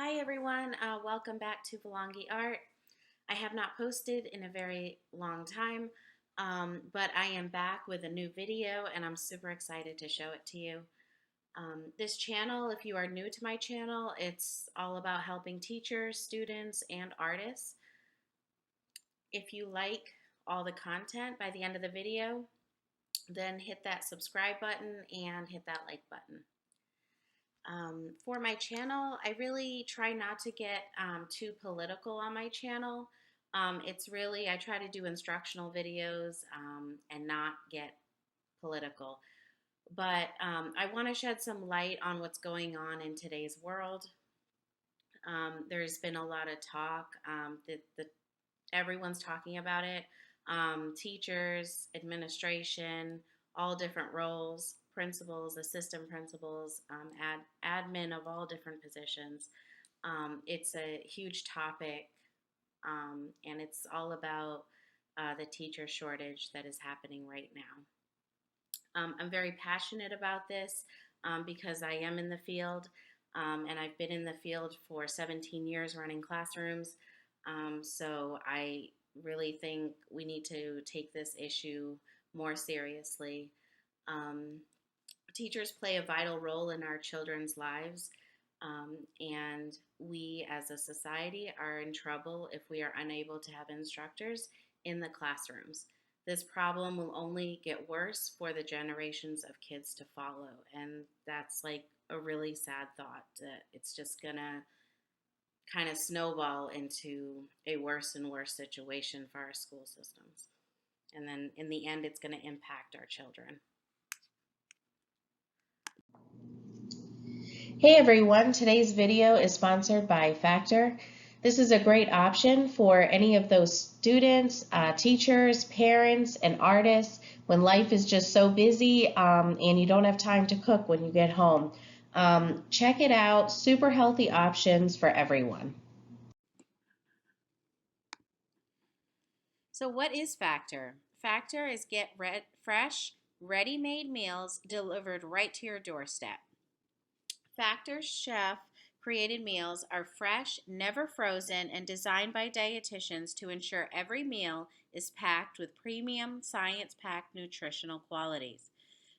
Hi everyone, welcome back to Valangi Art. I have not posted in a very long time, but I am back with a new video and I'm super excited to show it to you. This channel, if you are new to my channel, it's all about helping teachers, students, and artists. If you like all the content by the end of the video, then hit that subscribe button and hit that like button. For my channel, I really try not to get too political on my channel. I try to do instructional videos and not get political. But I want to shed some light on what's going on in today's world. There's been a lot of talk that everyone's talking about it. Teachers, administration, all different roles, principals, assistant principals, admin of all different positions. It's a huge topic, and it's all about the teacher shortage that is happening right now. I'm very passionate about this because I am in the field, and I've been in the field for 17 years running classrooms. So I really think we need to take this issue more seriously. Um, Teachers play a vital role in our children's lives, and we as a society are in trouble if we are unable to have instructors in the classrooms. This problem will only get worse for the generations of kids to follow, and that's like a really sad thought that it's just gonna kind of snowball into a worse and worse situation for our school systems. And then in the end, it's going to impact our children. Hey everyone, today's video is sponsored by Factor. This is a great option for any of those students, teachers, parents, and artists when life is just so busy and you don't have time to cook when you get home. Check it out, super healthy options for everyone. So, what is Factor? Factor is fresh, ready made meals delivered right to your doorstep. Factor chef created meals are fresh, never frozen, and designed by dietitians to ensure every meal is packed with premium, science packed nutritional qualities.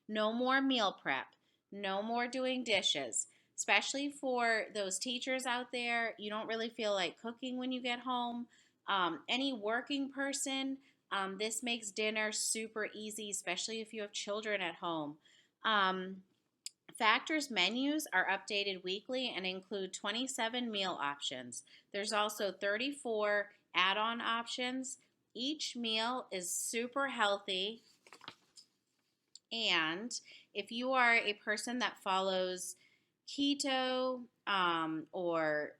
No more meal prep, no more doing dishes. Especially for those teachers out there, you don't really feel like cooking when you get home. Any working person, this makes dinner super easy, especially if you have children at home. Um, Factor's menus are updated weekly and include 27 meal options. There's also 34 add on options. Each meal is super healthy. And if you are a person that follows keto or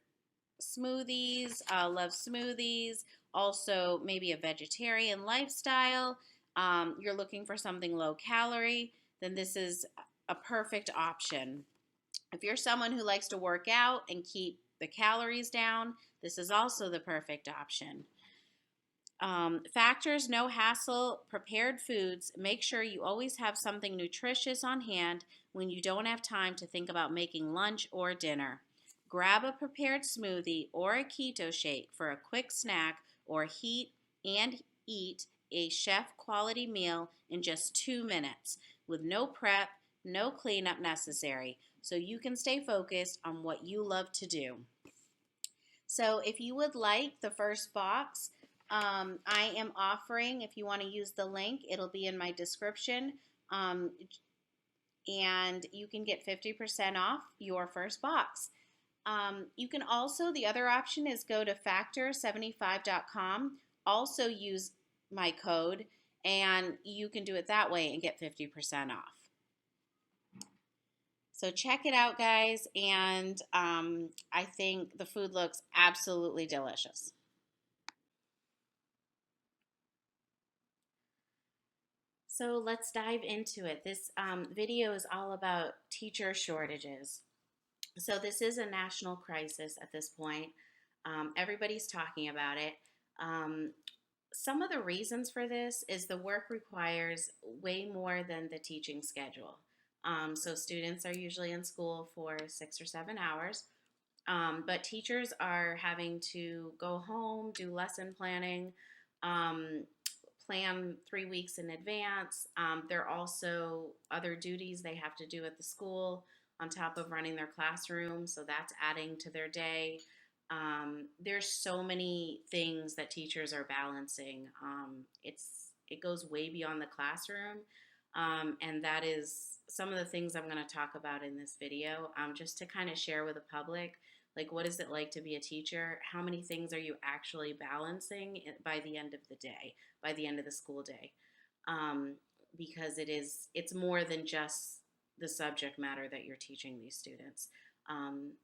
smoothies, love smoothies, also maybe a vegetarian lifestyle, you're looking for something low calorie, then this is a perfect option. If you're someone who likes to work out and keep the calories down, this is also the perfect option. Factors, no hassle, prepared foods. Make sure you always have something nutritious on hand when you don't have time to think about making lunch or dinner. Grab a prepared smoothie or a keto shake for a quick snack, or heat and eat a chef quality meal in just 2 minutes with no prep, no cleanup necessary, so you can stay focused on what you love to do. So if you would like the first box, I am offering, if you want to use the link, it'll be in my description. And you can get 50% off your first box. You can also, the other option is go to factor75.com, also use my code, and you can do it that way and get 50% off. So check it out, guys, and I think the food looks absolutely delicious. So let's dive into it. This video is all about teacher shortages. So this is a national crisis at this point. Everybody's talking about it. Some of the reasons for this is the work requires way more than the teaching schedule. So students are usually in school for 6 or 7 hours. But teachers are having to go home, do lesson planning, um, plan 3 weeks in advance. There are also other duties they have to do at the school on top of running their classroom, so that's adding to their day. There's so many things that teachers are balancing. It goes way beyond the classroom, and that is some of the things I'm going to talk about in this video, just to kind of share with the public. Like, what is it like to be a teacher? How many things are you actually balancing by the end of the day, by the end of the school day? Um, because it's more than just the subject matter that you're teaching these students. Um,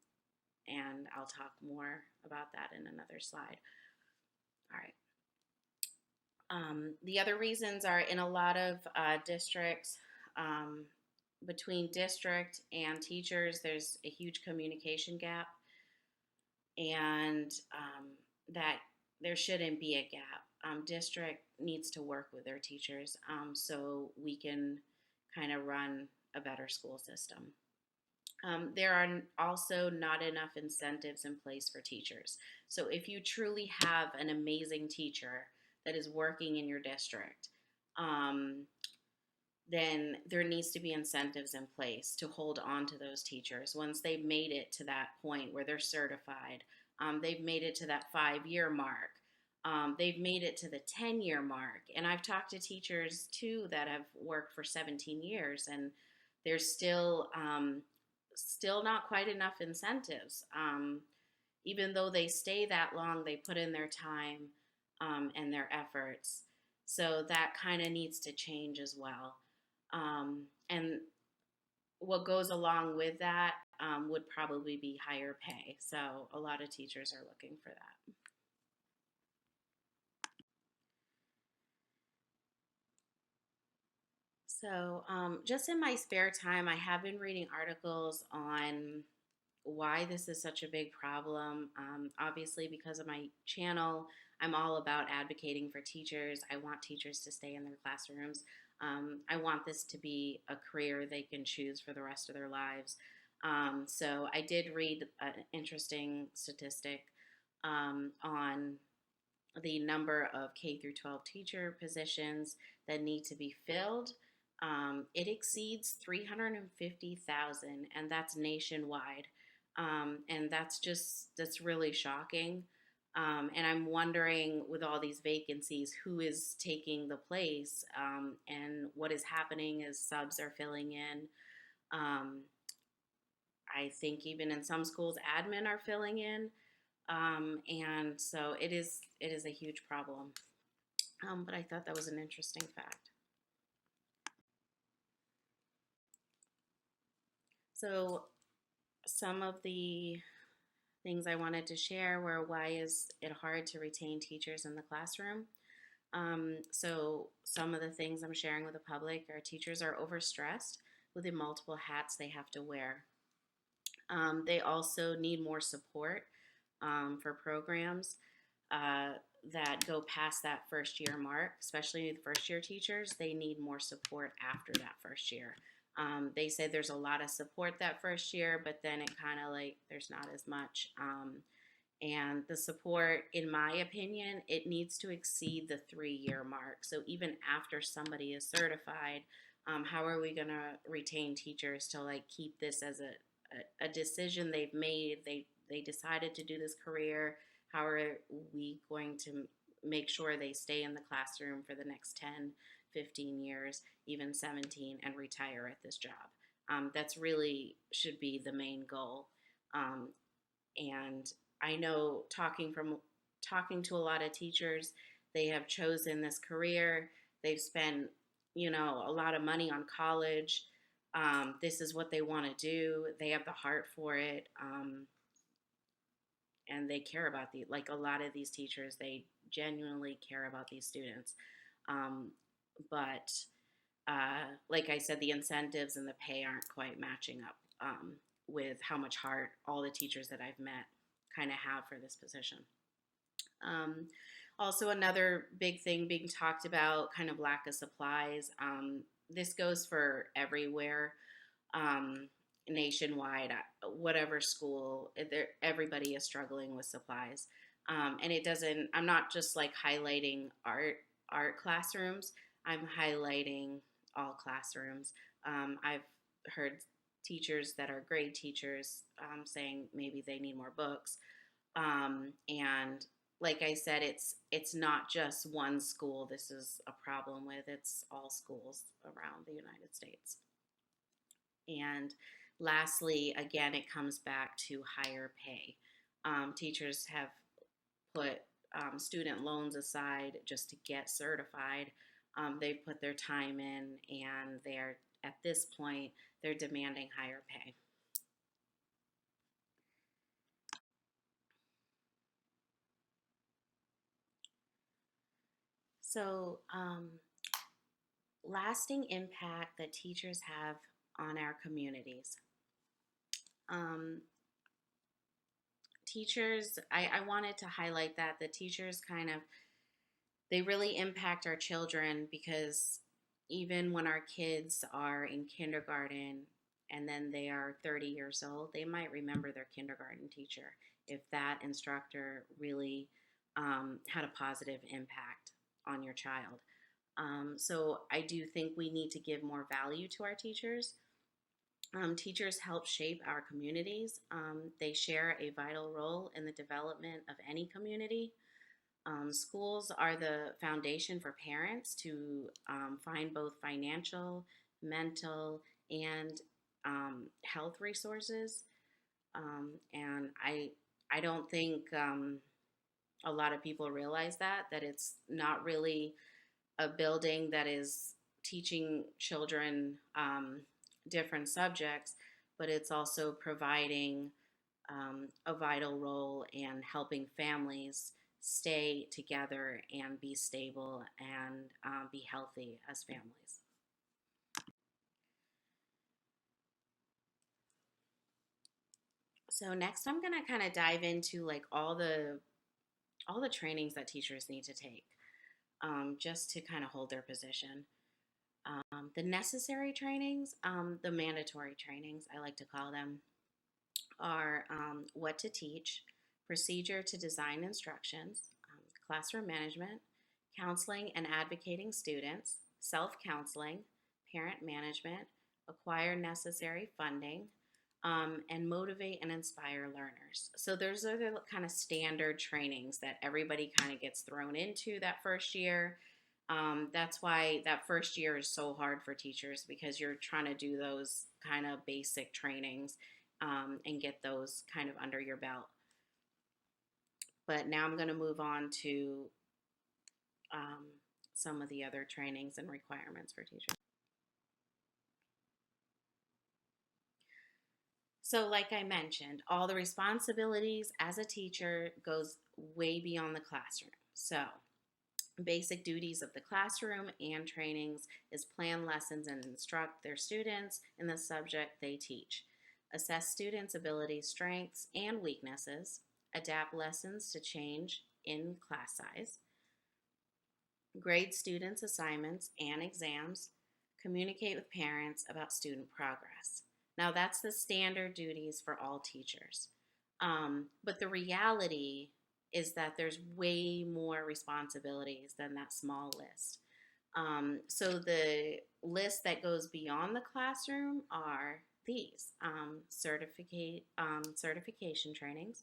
and I'll talk more about that in another slide. All right. The other reasons are in a lot of districts, um, between district and teachers, there's a huge communication gap, and that there shouldn't be a gap. District needs to work with their teachers, so we can kind of run a better school system. There are also not enough incentives in place for teachers. So if you truly have an amazing teacher that is working in your district, then there needs to be incentives in place to hold on to those teachers once they've made it to that point where they're certified. They've made it to that 5 year mark. They've made it to the 10-year mark. And I've talked to teachers too that have worked for 17 years, and there's still not quite enough incentives. Even though they stay that long, they put in their time and their efforts. So that kind of needs to change as well. And what goes along with that would probably be higher pay. So a lot of teachers are looking for that. So just in my spare time, I have been reading articles on why this is such a big problem. Obviously, because of my channel, I'm all about advocating for teachers. I want teachers to stay in their classrooms. I want this to be a career they can choose for the rest of their lives. So I did read an interesting statistic on the number of K through 12 teacher positions that need to be filled. It exceeds 350,000, and that's nationwide. And that's really shocking. And I'm wondering, with all these vacancies, who is taking the place, and what is happening as subs are filling in. I think even in some schools, admin are filling in, and so it is a huge problem. But I thought that was an interesting fact. So some of the things I wanted to share were, why is it hard to retain teachers in the classroom? So some of the things I'm sharing with the public are teachers are overstressed with the multiple hats they have to wear. They also need more support for programs that go past that first year mark, especially the first year teachers. They need more support after that first year. They say there's a lot of support that first year, but then it kind of like there's not as much. And the support, in my opinion, it needs to exceed the 3 year mark. So even after somebody is certified, how are we going to retain teachers to like keep this as a decision they've made? They decided to do this career. How are we going to make sure they stay in the classroom for the next 10, 15 years, even 17, and retire at this job? That's really should be the main goal. And I know talking to a lot of teachers, they have chosen this career. They've spent, a lot of money on college. This is what they want to do. They have the heart for it. And they care about like a lot of these teachers, they genuinely care about these students. But like I said, the incentives and the pay aren't quite matching up with how much heart all the teachers that I've met kind of have for this position. Also, another big thing being talked about, kind of lack of supplies. This goes for everywhere nationwide. whatever school, everybody is struggling with supplies. And it doesn't, I'm not just like highlighting art classrooms, I'm highlighting all classrooms. I've heard teachers that are grade teachers saying maybe they need more books. And like I said, it's not just one school this is a problem with, it's all schools around the United States. And lastly, again, it comes back to higher pay. Teachers have put student loans aside just to get certified. They've put their time in, and they're at this point they're demanding higher pay. So, lasting impact that teachers have on our communities. Um, teachers, I wanted to highlight that the teachers kind of, they really impact our children, because even when our kids are in kindergarten and then they are 30 years old, they might remember their kindergarten teacher if that instructor really had a positive impact on your child. So I do think we need to give more value to our teachers. Teachers help shape our communities. They share a vital role in the development of any community. Schools are the foundation for parents to find both financial, mental, and health resources. And I don't think a lot of people realize that it's not really a building that is teaching children different subjects, but it's also providing a vital role in helping families stay together and be stable and be healthy as families. So next, I'm gonna kind of dive into like all the trainings that teachers need to take just to kind of hold their position. The necessary trainings, the mandatory trainings, I like to call them, are what to teach, procedure to design instructions, classroom management, counseling and advocating students, self counseling, parent management, acquire necessary funding, and motivate and inspire learners. So those are the kind of standard trainings that everybody kind of gets thrown into that first year. That's why that first year is so hard for teachers, because you're trying to do those kind of basic trainings and get those kind of under your belt. But now I'm going to move on to some of the other trainings and requirements for teachers. So like I mentioned, all the responsibilities as a teacher goes way beyond the classroom. So basic duties of the classroom and trainings is plan lessons and instruct their students in the subject they teach. Assess students' abilities, strengths, and weaknesses. Adapt lessons to change in class size. Grade students' assignments and exams. Communicate with parents about student progress. Now, that's the standard duties for all teachers. But the reality is that there's way more responsibilities than that small list. So the list that goes beyond the classroom are these: certification trainings,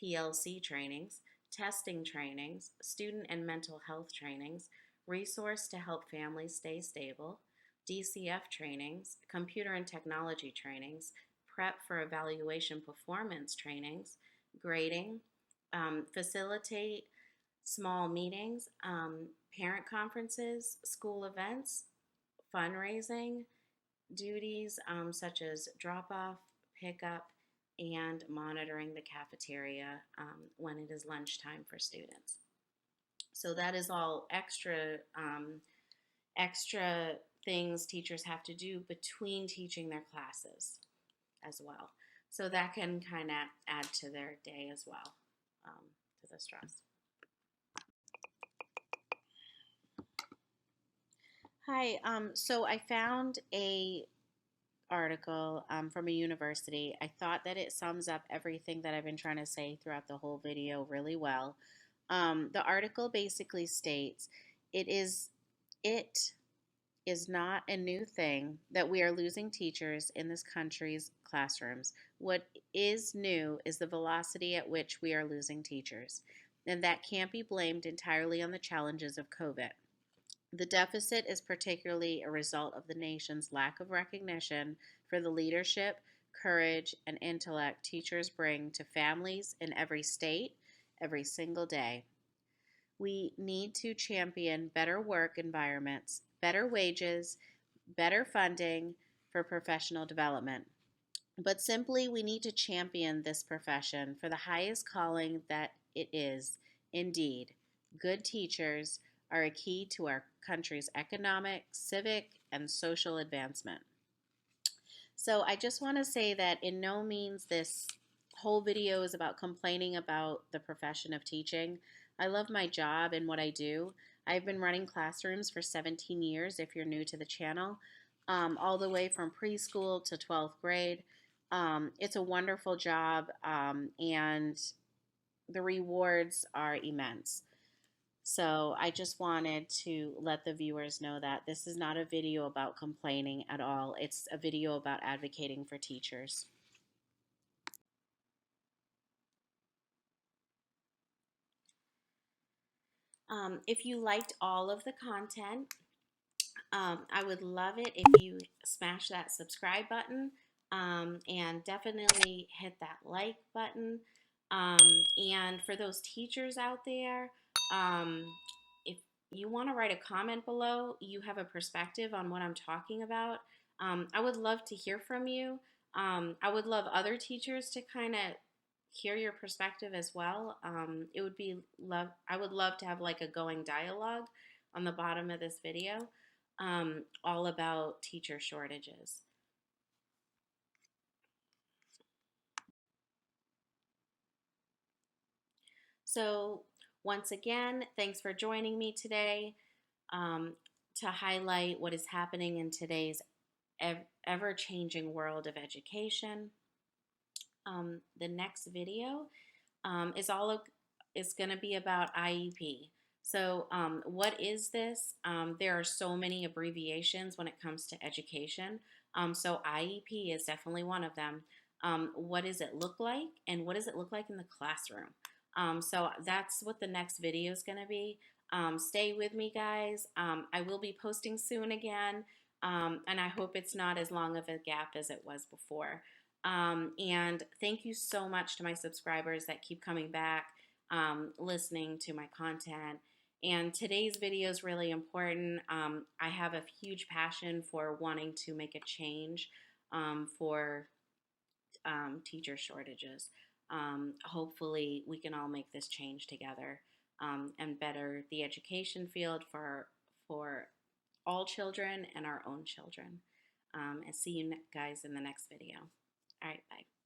PLC trainings, testing trainings, student and mental health trainings, resource to help families stay stable, DCF trainings, computer and technology trainings, prep for evaluation performance trainings, grading, facilitate small meetings, parent conferences, school events, fundraising, duties such as drop off, pickup, and monitoring the cafeteria when it is lunchtime for students. So that is all extra things teachers have to do between teaching their classes as well. So that can kind of add to their day as well, to the stress. Hi, so I found a article from a university. I thought that it sums up everything that I've been trying to say throughout the whole video really well. The article basically states it is it is not a new thing that we are losing teachers in this country's classrooms. What is new is the velocity at which we are losing teachers, and that can't be blamed entirely on the challenges of COVID. The deficit is particularly a result of the nation's lack of recognition for the leadership, courage, and intellect teachers bring to families in every state, every single day. We need to champion better work environments, better wages, better funding for professional development. But simply, we need to champion this profession for the highest calling that it is. Indeed, good teachers are a key to our country's economic, civic, and social advancement. So I just want to say that in no means this whole video is about complaining about the profession of teaching. I love my job and what I do. I've been running classrooms for 17 years, if you're new to the channel, all the way from preschool to 12th grade. It's a wonderful job, and the rewards are immense. So I just wanted to let the viewers know that this is not a video about complaining at all. It's a video about advocating for teachers. If you liked all of the content, I would love it if you smash that subscribe button, and definitely hit that like button. And for those teachers out there, if you want to write a comment below, you have a perspective on what I'm talking about, I would love to hear from you. I would love other teachers to kind of hear your perspective as well. It would be love. I would love to have like a going dialogue on the bottom of this video, all about teacher shortages. So once again, thanks for joining me today, to highlight what is happening in today's ever-changing world of education. The next video is going to be about IEP. So what is this? There are so many abbreviations when it comes to education. So IEP is definitely one of them. What does it look like, and what does it look like in the classroom? So that's what the next video is going to be. Stay with me, guys. I will be posting soon again, and I hope it's not as long of a gap as it was before. And thank you so much to my subscribers that keep coming back, listening to my content. And today's video is really important. I have a huge passion for wanting to make a change, for teacher shortages. Hopefully we can all make this change together, and better the education field for all children and our own children. And see you guys in the next video. All right, bye.